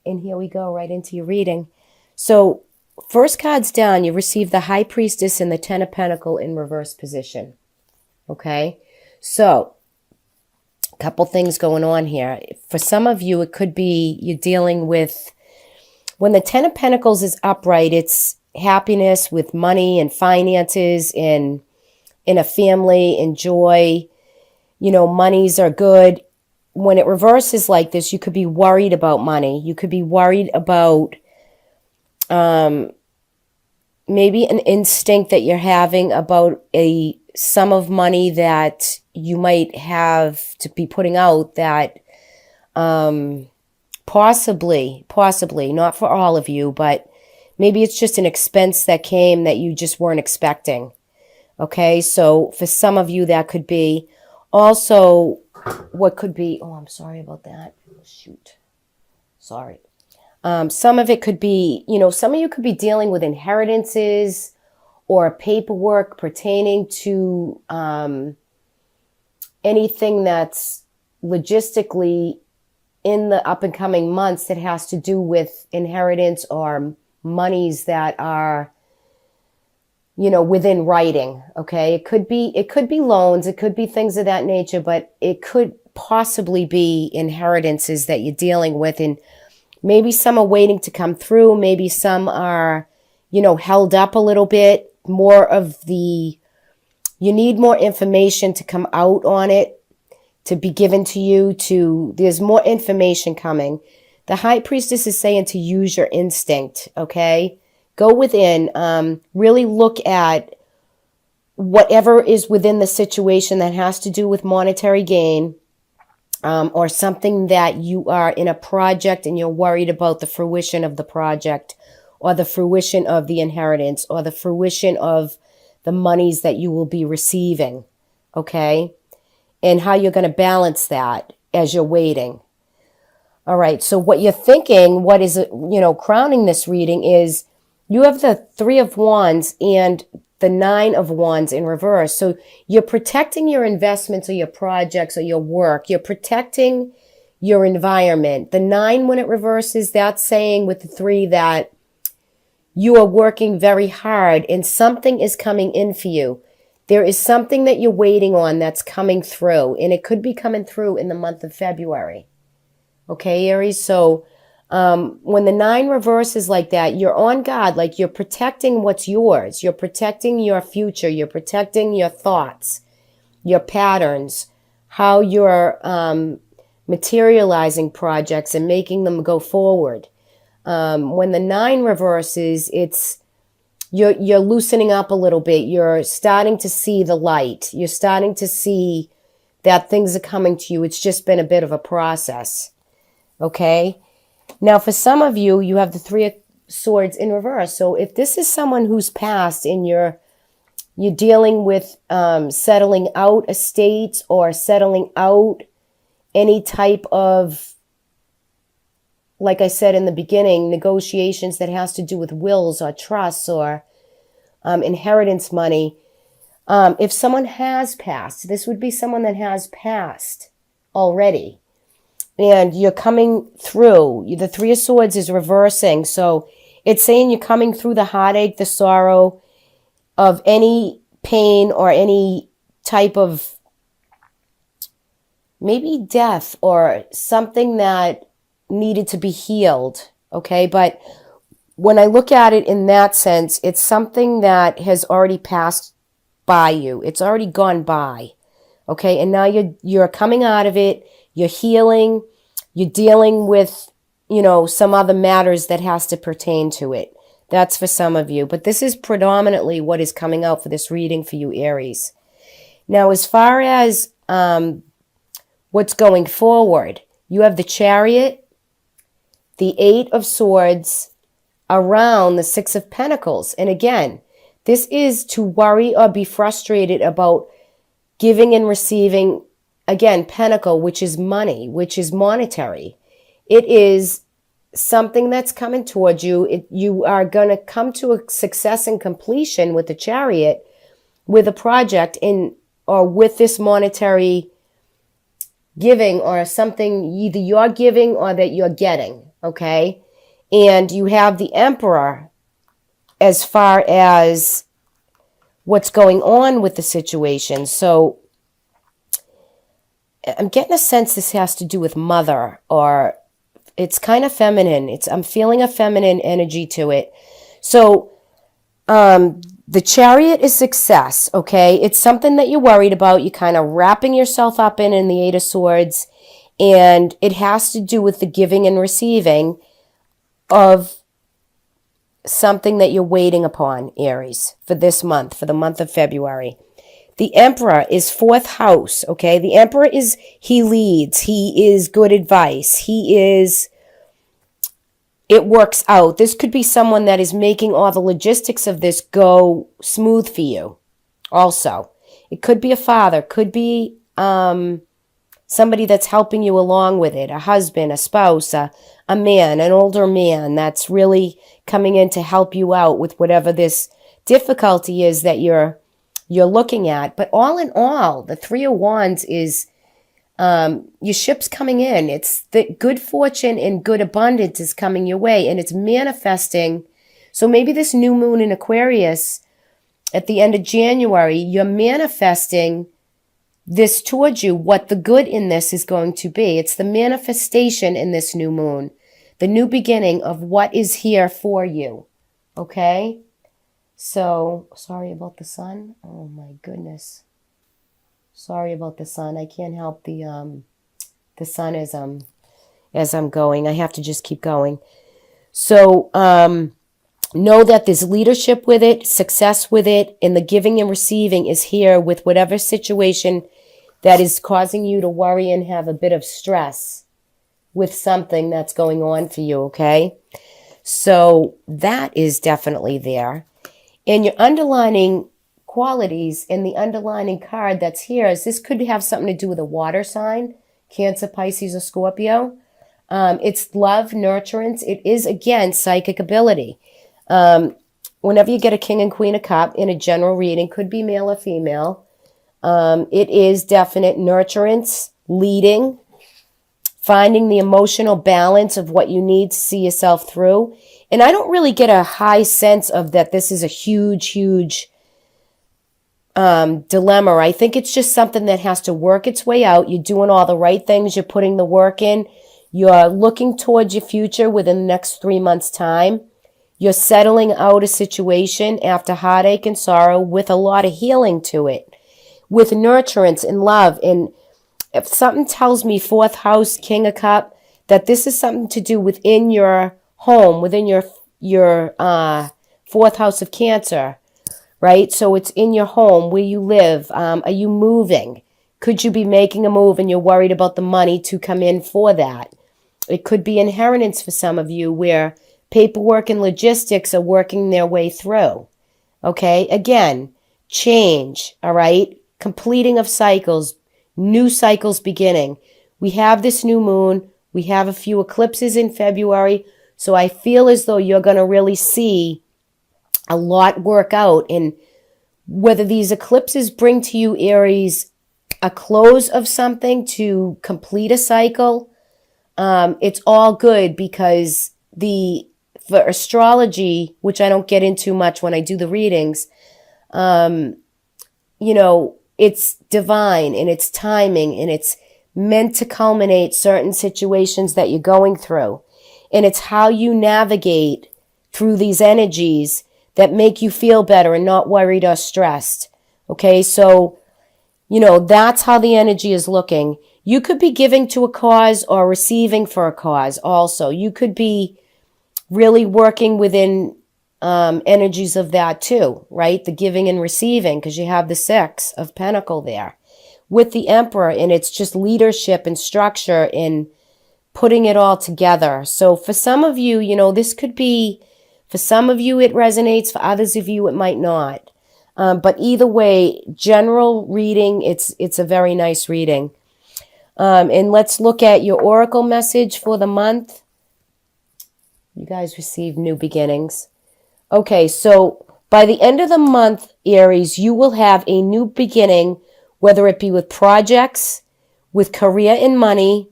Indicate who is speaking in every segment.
Speaker 1: And here we go, right into your reading. So, first card's down, you receive the High Priestess and the Ten of Pentacles in reverse position. Okay? So, a couple things going on here. For some of you, it could be you're dealing with, when the Ten of Pentacles is upright, it's happiness with money and finances in a family and joy. You know, monies are good. When it reverses like this, you could be worried about money. You could be worried about maybe an instinct that you're having about a sum of money that you might have to be putting out that possibly, not for all of you, but maybe it's just an expense that came that you just weren't expecting. Okay, so for some of you that could be. Also, what could be, oh, I'm sorry about that. Shoot. Sorry. Some of it could be, you know, some of you could be dealing with inheritances or paperwork pertaining to anything that's logistically in the up and coming months that has to do with inheritance or monies that are, you know, within writing. Okay. It could be loans. It could be things of that nature, but it could possibly be inheritances that you're dealing with. And maybe some are waiting to come through. Maybe some are, you know, held up a little bit. You need more information to come out on it, to be given to you, there's more information coming. The High Priestess is saying to use your instinct, okay? Go within, really look at whatever is within the situation that has to do with monetary gain, or something that you are in a project and you're worried about the fruition of the project, or the fruition of the inheritance, or the fruition of the monies that you will be receiving, okay? And how you're going to balance that as you're waiting. All right, so what you're thinking, what is, you know, crowning this reading is you have the Three of Wands and the Nine of Wands in reverse. So you're protecting your investments or your projects or your work. You're protecting your environment. The Nine, when it reverses, that's saying with the Three that you are working very hard and something is coming in for you. There is something that you're waiting on that's coming through, and it could be coming through in the month of February. Okay, Aries? So when the Nine reverses like that, you're on guard, like you're protecting what's yours. You're protecting your future. You're protecting your thoughts, your patterns, how you're materializing projects and making them go forward. When the Nine reverses, you're loosening up a little bit. You're starting to see the light. You're starting to see that things are coming to you. It's just been a bit of a process. Okay? Now, for some of you, you have the Three of Swords in reverse. So if this is someone who's passed and you're dealing with settling out estates or settling out any type of, like I said in the beginning, negotiations that has to do with wills or trusts or inheritance money. If someone has passed, this would be someone that has passed already. And you're coming through. The Three of Swords is reversing. So it's saying you're coming through the heartache, the sorrow of any pain or any type of maybe death or something that needed to be healed. Okay. But when I look at it in that sense, it's something that has already passed by you. It's already gone by. Okay. And now you're coming out of it. You're healing. You're dealing with, you know, some other matters that has to pertain to it. That's for some of you. But this is predominantly what is coming out for this reading for you, Aries. Now, as far as what's going forward, you have the Chariot, the Eight of Swords, around the Six of Pentacles. And again, this is to worry or be frustrated about giving and receiving. Again, Pentacle, which is money, which is monetary. It is something that's coming towards you. You are going to come to a success and completion with the Chariot, with a project or with this monetary giving or something either you're giving or that you're getting. okay? And you have the Emperor as far as what's going on with the situation. So I'm getting a sense this has to do with mother, or it's kind of feminine. I'm feeling a feminine energy to it. So the Chariot is success, okay? It's something that you're worried about. You're kind of wrapping yourself up in the Eight of Swords, and it has to do with the giving and receiving of something that you're waiting upon, Aries, for this month, for the month of February. The Emperor is fourth house, okay? The Emperor he leads. He is good advice. It works out. This could be someone that is making all the logistics of this go smooth for you also. It could be a father, could be somebody that's helping you along with it, a husband, a spouse, a man, an older man that's really coming in to help you out with whatever this difficulty is that you're looking at. But all in all, the Three of Wands is your ship's coming in. It's the good fortune and good abundance is coming your way, and it's manifesting. So maybe this new moon in Aquarius at the end of January, you're manifesting this towards you, what the good in this is going to be. It's the manifestation in this new moon, the new beginning of what is here for you. Okay? So, sorry about the sun. Oh my goodness. Sorry about the sun. I can't help the sun as I'm going. I have to just keep going. So know that there's leadership with it, success with it, and the giving and receiving is here with whatever situation that is causing you to worry and have a bit of stress with something that's going on for you, okay? So that is definitely there. And your underlining qualities in the underlining card that's here is this could have something to do with a water sign, Cancer, Pisces, or Scorpio. It's love, nurturance. It is, again, psychic ability. Whenever you get a King and Queen of Cup in a general reading, could be male or female, it is definite nurturance, leading, finding the emotional balance of what you need to see yourself through. And I don't really get a high sense of that this is a huge, huge dilemma. I think it's just something that has to work its way out. You're doing all the right things. You're putting the work in. You're looking towards your future within the next 3 months' time. You're settling out a situation after heartache and sorrow with a lot of healing to it, with nurturance and love. And if something tells me fourth house, King of Cup, that this is something to do within your home, within your fourth house of Cancer, right? So it's in your home, where you live. Are you moving? Could you be making a move and you're worried about the money to come in for that? It could be inheritance for some of you, where paperwork and logistics are working their way through. Okay? Again, change, all right? Completing of cycles, new cycles beginning. We have this new moon. We have a few eclipses in February. So I feel as though you're going to really see a lot work out. And whether these eclipses bring to you, Aries, a close of something to complete a cycle, it's all good, because for astrology, which I don't get into much when I do the readings, it's divine and it's timing, and it's meant to culminate certain situations that you're going through. And it's how you navigate through these energies that make you feel better and not worried or stressed. Okay, so, that's how the energy is looking. You could be giving to a cause or receiving for a cause also. You could be really working within energies of that too, right? The giving and receiving, because you have the Six of Pentacles there with the Emperor, and it's just leadership and structure in putting it all together. So for some of you, this could be, for some of you it resonates, for others of you it might not. But either way, general reading, it's a very nice reading. And let's look at your oracle message for the month. You guys receive new beginnings. Okay, so by the end of the month, Aries, you will have a new beginning, whether it be with projects, with career and money,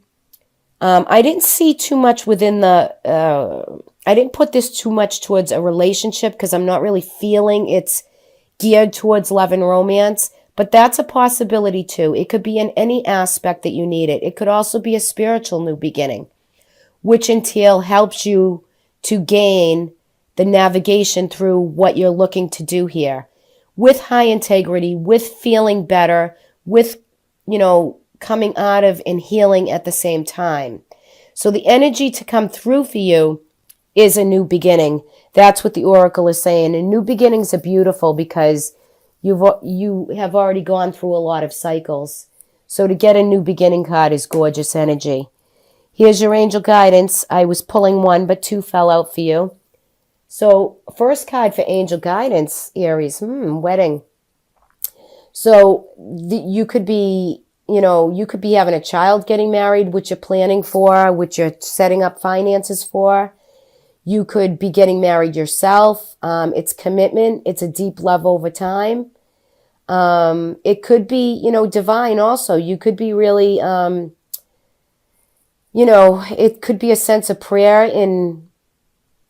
Speaker 1: I didn't see too much within the, I didn't put this too much towards a relationship because I'm not really feeling it's geared towards love and romance, but that's a possibility too. It could be in any aspect that you need it. It could also be a spiritual new beginning, which entail helps you to gain the navigation through what you're looking to do here with high integrity, with feeling better, with, coming out of and healing at the same time. So the energy to come through for you is a new beginning. That's what the oracle is saying. And new beginnings are beautiful because you have already gone through a lot of cycles. So to get a new beginning card is gorgeous energy. Here's your angel guidance. I was pulling one, but two fell out for you. So first card for angel guidance, Aries, wedding. So you could be, you could be having a child getting married, which you're planning for, which you're setting up finances for. You could be getting married yourself. It's commitment. It's a deep love over time. It could be, divine also. You could be really, it could be a sense of prayer in,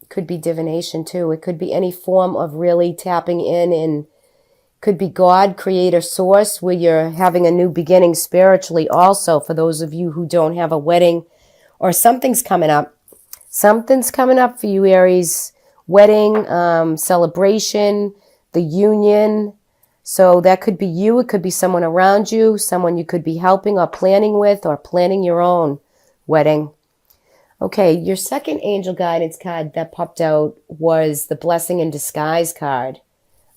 Speaker 1: could be divination too. It could be any form of really tapping in, and could be God, creator, source, where you're having a new beginning spiritually also, for those of you who don't have a wedding or something's coming up. Something's coming up for you, Aries. Wedding, celebration, the union. So that could be you. It could be someone around you, someone you could be helping or planning with, or planning your own wedding. Okay, your second angel guidance card that popped out was the Blessing in Disguise card.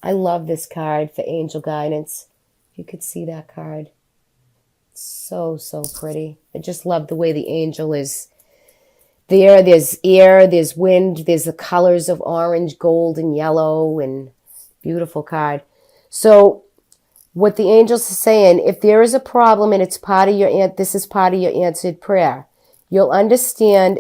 Speaker 1: I love this card for angel guidance. If you could see that card. So, so pretty. I just love the way the angel is there. There's air, there's wind, there's the colors of orange, gold, and yellow, and beautiful card. So what the angels are saying, if there is a problem and it's part of this is part of your answered prayer, you'll understand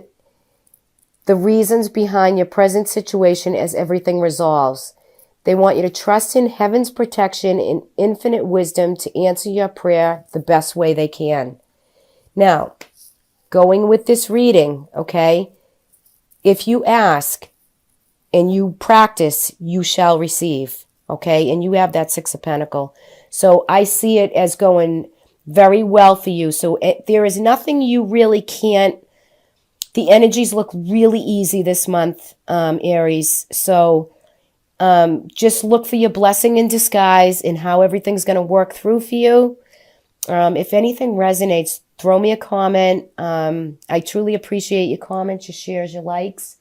Speaker 1: the reasons behind your present situation as everything resolves. They want you to trust in heaven's protection and infinite wisdom to answer your prayer the best way they can. Now, going with this reading, okay, if you ask and you practice, you shall receive, okay, and you have that Six of Pentacles. So I see it as going very well for you. So there is nothing you really can't. The energies look really easy this month, Aries. So just look for your blessing in disguise and how everything's going to work through for you. If anything resonates, throw me a comment. I truly appreciate your comments, your shares, your likes.